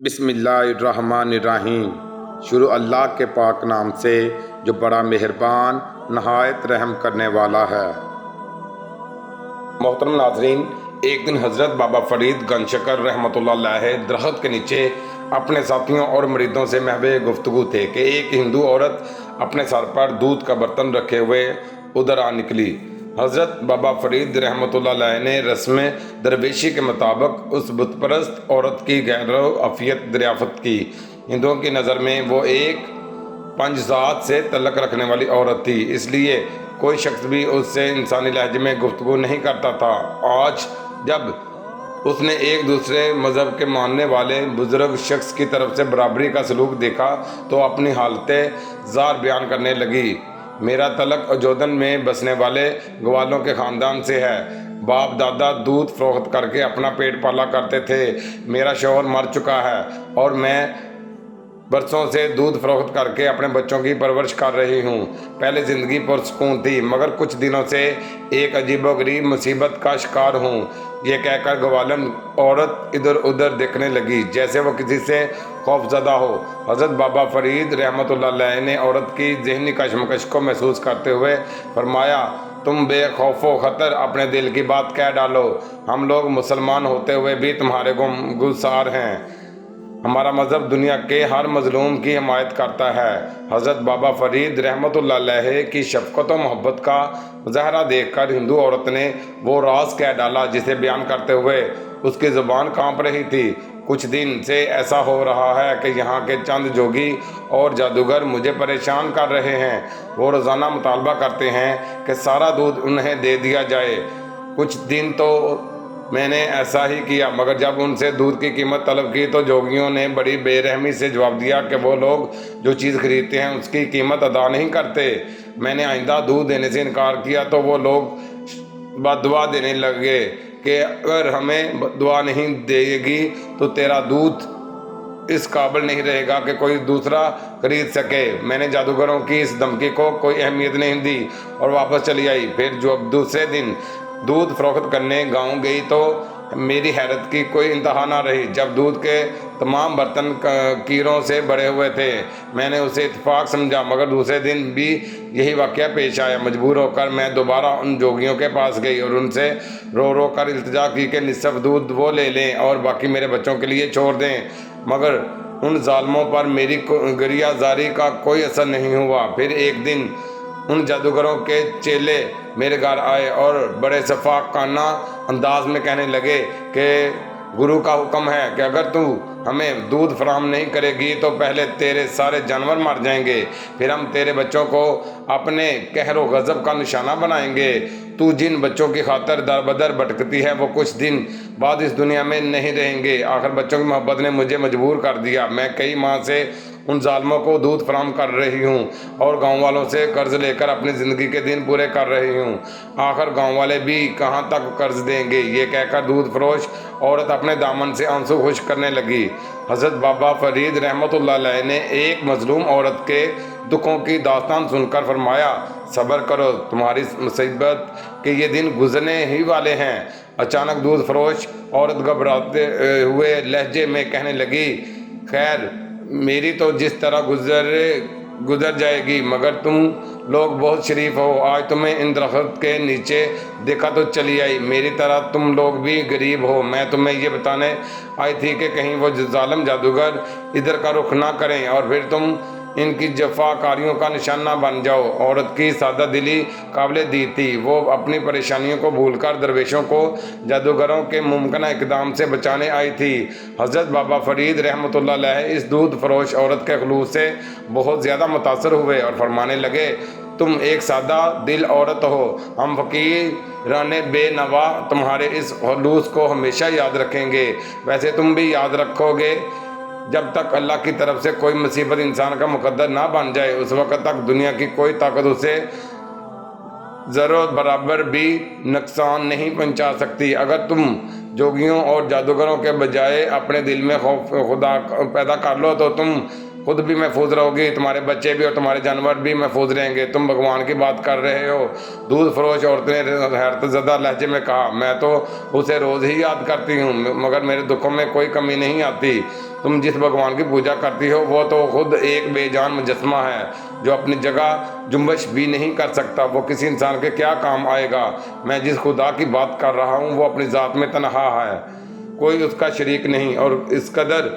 بسم اللہ الرحمن الرحیم۔ شروع اللہ کے پاک نام سے جو بڑا مہربان نہایت رحم کرنے والا ہے۔ محترم ناظرین، ایک دن حضرت بابا فرید گنج شکر رحمۃ اللہ علیہ درخت کے نیچے اپنے ساتھیوں اور مریدوں سے محو گفتگو تھے کہ ایک ہندو عورت اپنے سر پر دودھ کا برتن رکھے ہوئے ادھر آ نکلی۔ حضرت بابا فرید رحمۃ اللہ علیہ نے رسم درویشی کے مطابق اس بت پرست عورت کی غیر عافیت دریافت کی۔ ہندوؤں کی نظر میں وہ ایک پنج ذات سے تعلق رکھنے والی عورت تھی، اس لیے کوئی شخص بھی اس سے انسانی لہجے میں گفتگو نہیں کرتا تھا۔ آج جب اس نے ایک دوسرے مذہب کے ماننے والے بزرگ شخص کی طرف سے برابری کا سلوک دیکھا تو اپنی حالت زار بیان کرنے لگی۔ میرا تعلق اجودن میں بسنے والے گوالوں کے خاندان سے ہے۔ باپ دادا دودھ فروخت کر کے اپنا پیٹ پالا کرتے تھے۔ میرا شوہر مر چکا ہے اور میں برسوں سے دودھ فروخت کر کے اپنے بچوں کی پرورش کر رہی ہوں۔ پہلے زندگی پرسکون تھی، مگر کچھ دنوں سے ایک عجیب و غریب مصیبت کا شکار ہوں۔ یہ کہہ کر گوالن عورت ادھر ادھر دیکھنے لگی جیسے وہ کسی سے خوف زدہ ہو۔ حضرت بابا فرید رحمۃ اللہ علیہ نے عورت کی ذہنی کشمکش کو محسوس کرتے ہوئے فرمایا، تم بے خوف و خطر اپنے دل کی بات کہہ ڈالو۔ ہم لوگ مسلمان ہوتے ہوئے بھی تمہارے گمگسار ہیں۔ ہمارا مذہب دنیا کے ہر مظلوم کی حمایت کرتا ہے۔ حضرت بابا فرید رحمۃ اللہ علیہ کی شفقت و محبت کا مظاہرہ دیکھ کر ہندو عورت نے وہ راز کہہ ڈالا جسے بیان کرتے ہوئے اس کی زبان کانپ رہی تھی۔ کچھ دن سے ایسا ہو رہا ہے کہ یہاں کے چند جوگی اور جادوگر مجھے پریشان کر رہے ہیں۔ وہ روزانہ مطالبہ کرتے ہیں کہ سارا دودھ انہیں دے دیا جائے۔ کچھ دن تو میں نے ایسا ہی کیا، مگر جب ان سے دودھ کی قیمت طلب کی تو جوگیوں نے بڑی بے رحمی سے جواب دیا کہ وہ لوگ جو چیز خریدتے ہیں اس کی قیمت ادا نہیں کرتے۔ میں نے آئندہ دودھ دینے سے انکار کیا تو وہ لوگ بددعا دینے لگے کہ اگر ہمیں دعا نہیں دے گی تو تیرا دودھ اس قابل نہیں رہے گا کہ کوئی دوسرا خرید سکے۔ میں نے جادوگروں کی اس دھمکی کو کوئی اہمیت نہیں دی اور واپس چلی آئی۔ پھر جو دوسرے دن دودھ فروخت کرنے گاؤں گئی تو میری حیرت کی کوئی انتہا نہ رہی جب دودھ کے تمام برتن کیڑوں سے بھرے ہوئے تھے۔ میں نے اسے اتفاق سمجھا، مگر دوسرے دن بھی یہی واقعہ پیش آیا۔ مجبور ہو کر میں دوبارہ ان جوگیوں کے پاس گئی اور ان سے رو رو کر التجا کی کہ نصف دودھ وہ لے لیں اور باقی میرے بچوں کے لیے چھوڑ دیں، مگر ان ظالموں پر میری گریہ زاری کا کوئی اثر نہیں ہوا۔ پھر ایک دن ان جادوگروں کے چیلے میرے گھر آئے اور بڑے شفاقانہ انداز میں کہنے لگے کہ گرو کا حکم ہے کہ اگر تو ہمیں دودھ فراہم نہیں کرے گی تو پہلے تیرے سارے جانور مر جائیں گے، پھر ہم تیرے بچوں کو اپنے قہر و غضب کا نشانہ بنائیں گے۔ تو جن بچوں کی خاطر در بدر بھٹکتی ہے وہ کچھ دن بعد اس دنیا میں نہیں رہیں گے۔ آخر بچوں کی محبت نے مجھے مجبور کر دیا۔ میں کئی ماہ سے ان ظالموں کو دودھ فراہم کر رہی ہوں اور گاؤں والوں سے قرض لے کر اپنی زندگی کے دن پورے کر رہی ہوں۔ آخر گاؤں والے بھی کہاں تک قرض دیں گے؟ یہ کہہ کر دودھ فروش عورت اپنے دامن سے آنسو خشک کرنے لگی۔ حضرت بابا فرید رحمۃ اللہ علیہ نے ایک مظلوم عورت کے دکھوں کی داستان سن کر فرمایا، صبر کرو، تمہاری مصیبت کے یہ دن گزرنے ہی والے ہیں۔ اچانک دودھ فروش عورت گھبراتے ہوئے لہجے میں کہنے لگی، خیر میری تو جس طرح گزر جائے گی، مگر تم لوگ بہت شریف ہو، آج تمہیں ان درخت کے نیچے دیکھا تو چلی آئی۔ میری طرح تم لوگ بھی غریب ہو۔ میں تمہیں یہ بتانے آئی تھی کہ کہیں وہ ظالم جادوگر ادھر کا رخ نہ کریں اور پھر تم ان کی جفا کاریوں کا نشان نہ بن جاؤ۔ عورت کی سادہ دلی قابل دید تھی۔ وہ اپنی پریشانیوں کو بھول کر درویشوں کو جادوگروں کے ممکنہ اقدام سے بچانے آئی تھی۔ حضرت بابا فرید رحمۃ اللہ علیہ اس دودھ فروش عورت کے خلوص سے بہت زیادہ متاثر ہوئے اور فرمانے لگے، تم ایک سادہ دل عورت ہو، ہم فقیران بے نوا تمہارے اس خلوص کو ہمیشہ یاد رکھیں گے۔ ویسے تم بھی یاد رکھو گے، جب تک اللہ کی طرف سے کوئی مصیبت انسان کا مقدر نہ بن جائے اس وقت تک دنیا کی کوئی طاقت اسے ذرہ برابر بھی نقصان نہیں پہنچا سکتی۔ اگر تم جوگیوں اور جادوگروں کے بجائے اپنے دل میں خوف خدا پیدا کر لو تو تم خود بھی محفوظ رہو گی، تمہارے بچے بھی اور تمہارے جانور بھی محفوظ رہیں گے۔ تم بھگوان کی بات کر رہے ہو، دودھ فروش عورت نے حیرت زدہ لہجے میں کہا، میں تو اسے روز ہی یاد کرتی ہوں، مگر میرے دکھوں میں کوئی کمی نہیں آتی۔ تم جس بھگوان کی پوجا کرتی ہو وہ تو خود ایک بے جان مجسمہ ہے جو اپنی جگہ جنبش بھی نہیں کر سکتا۔ وہ کسی انسان کے کیا کام آئے گا؟ میں جس خدا کی بات کر رہا ہوں وہ اپنی ذات میں تنہا ہے، کوئی اس کا شریک نہیں، اور اس قدر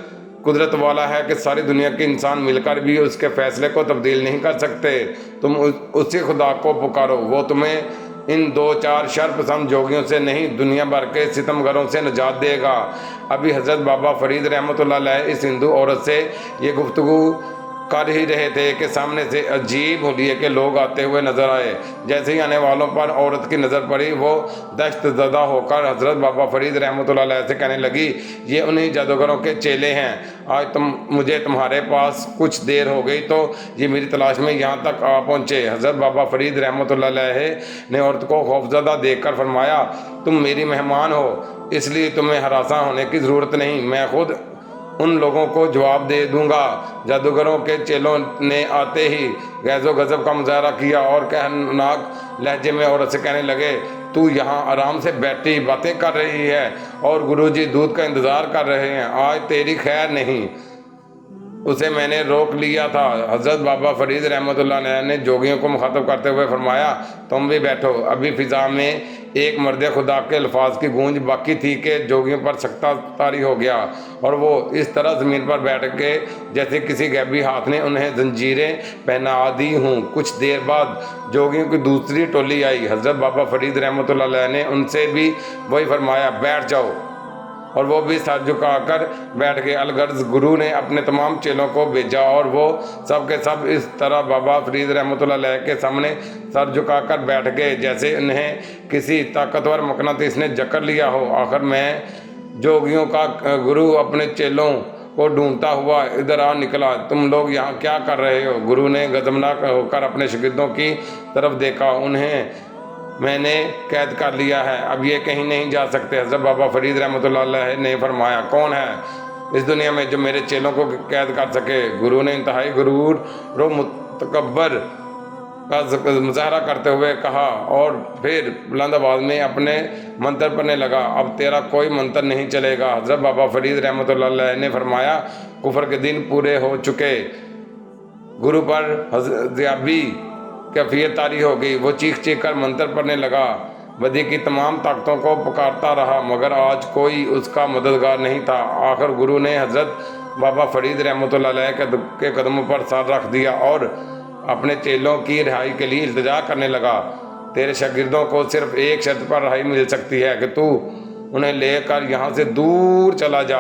قدرت والا ہے کہ ساری دنیا کے انسان مل کر بھی اس کے فیصلے کو تبدیل نہیں کر سکتے۔ تم اسی خدا کو پکارو، وہ تمہیں ان دو چار شر پسند جوگیوں سے نہیں، دنیا بھر کے ستمگروں سے نجات دے گا۔ ابھی حضرت بابا فرید رحمۃ اللہ علیہ اس ہندو عورت سے یہ گفتگو کر ہی رہے تھے کہ سامنے سے عجیب حلیے کے لوگ آتے ہوئے نظر آئے۔ جیسے ہی آنے والوں پر عورت کی نظر پڑی وہ دہشت زدہ ہو کر حضرت بابا فرید رحمۃ اللہ علیہ سے کہنے لگی، یہ انہی جادوگروں کے چیلے ہیں، آج مجھے تمہارے پاس کچھ دیر ہو گئی تو یہ میری تلاش میں یہاں تک آ پہنچے۔ حضرت بابا فرید رحمۃ اللہ علیہ نے عورت کو خوفزدہ دیکھ کر فرمایا، تم میری مہمان ہو اس لیے تمہیں ہراساں ہونے کی ضرورت نہیں، میں خود ان لوگوں کو جواب دے دوں گا۔ جادوگروں کے چیلوں نے آتے ہی غیظ و غضب کا مظاہرہ کیا اور قہرناک لہجے میں عورت سے کہنے لگے، تو یہاں آرام سے بیٹھی باتیں کر رہی ہے اور گروجی دودھ کا انتظار کر رہے ہیں، آج تیری خیر نہیں، اسے میں نے روک لیا تھا۔ حضرت بابا فرید رحمۃ اللہ علیہ نے جوگیوں کو مخاطب کرتے ہوئے فرمایا، تم بھی بیٹھو۔ ابھی فضا میں ایک مرد خدا کے الفاظ کی گونج باقی تھی کہ جوگیوں پر سکتہ طاری ہو گیا اور وہ اس طرح زمین پر بیٹھ گئے جیسے کسی غیبی ہاتھ نے انہیں زنجیریں پہنا دی ہوں۔ کچھ دیر بعد جوگیوں کی دوسری ٹولی آئی۔ حضرت بابا فرید رحمۃ اللہ علیہ نے ان سے بھی وہی فرمایا، بیٹھ جاؤ، اور وہ بھی سر جھکا کر بیٹھ گئے۔ الغرض گرو نے اپنے تمام چیلوں کو بھیجا اور وہ سب کے سب اس طرح بابا فرید رحمۃ اللہ علیہ کے سامنے سر جھکا کر بیٹھ گئے جیسے انہیں کسی طاقتور مقناطیس نے جکڑ لیا ہو۔ آخر میں جوگیوں کا گرو اپنے چیلوں کو ڈھونڈتا ہوا ادھر آ نکلا۔ تم لوگ یہاں کیا کر رہے ہو؟ گرو نے غضبناک ہو کر اپنے شاگردوں کی طرف دیکھا۔ انہیں میں نے قید کر لیا ہے، اب یہ کہیں نہیں جا سکتے۔ حضرت بابا فرید رحمۃ اللہ علیہ نے فرمایا، کون ہے اس دنیا میں جو میرے چیلوں کو قید کر سکے؟ گرو نے انتہائی غرور و متکبر کا مظاہرہ کرتے ہوئے کہا اور پھر بلند آواز میں اپنے منتر پڑھنے لگا، اب تیرا کوئی منتر نہیں چلے گا۔ حضرت بابا فرید رحمۃ اللہ علیہ نے فرمایا، کفر کے دن پورے ہو چکے۔ گرو پر حضابی کیفیت طاری ہو گئی، وہ چیخ چیخ کر منتر پڑھنے لگا، بدی کی تمام طاقتوں کو پکارتا رہا مگر آج کوئی اس کا مددگار نہیں تھا۔ آخر گرو نے حضرت بابا فرید رحمۃ اللہ علیہ کے قدموں پر سر رکھ دیا اور اپنے چیلوں کی رہائی کے لیے التجا کرنے لگا، تیرے شاگردوں کو صرف ایک شرط پر رہائی مل سکتی ہے کہ تو انہیں لے کر یہاں سے دور چلا جا۔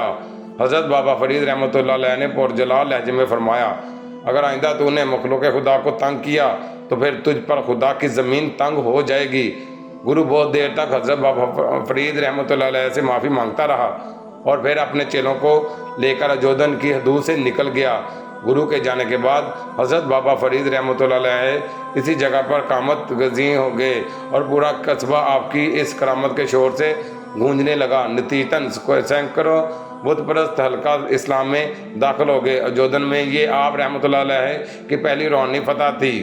حضرت بابا فرید رحمۃ اللہ علیہ نے پرجلال لہجے میں فرمایا، اگر آئندہ تو نے مخلوق خدا کو تنگ کیا تو پھر تجھ پر خدا کی زمین تنگ ہو جائے گی۔ گرو بہت دیر تک حضرت بابا فرید رحمۃ اللہ علیہ سے معافی مانگتا رہا اور پھر اپنے چیلوں کو لے کر اجودھن کی حدود سے نکل گیا۔ گرو کے جانے کے بعد حضرت بابا فرید رحمۃ اللہ علیہ اسی جگہ پر قامت گزین ہو گئے اور پورا قصبہ آپ کی اس کرامت کے شور سے گونجنے لگا۔ نتیجتاً سینکڑوں بت پرست حلقہ اسلام میں داخل ہو گئے۔ اجودھن میں یہ آپ رحمۃ اللہ علیہ کی پہلی روحانی فتح تھی۔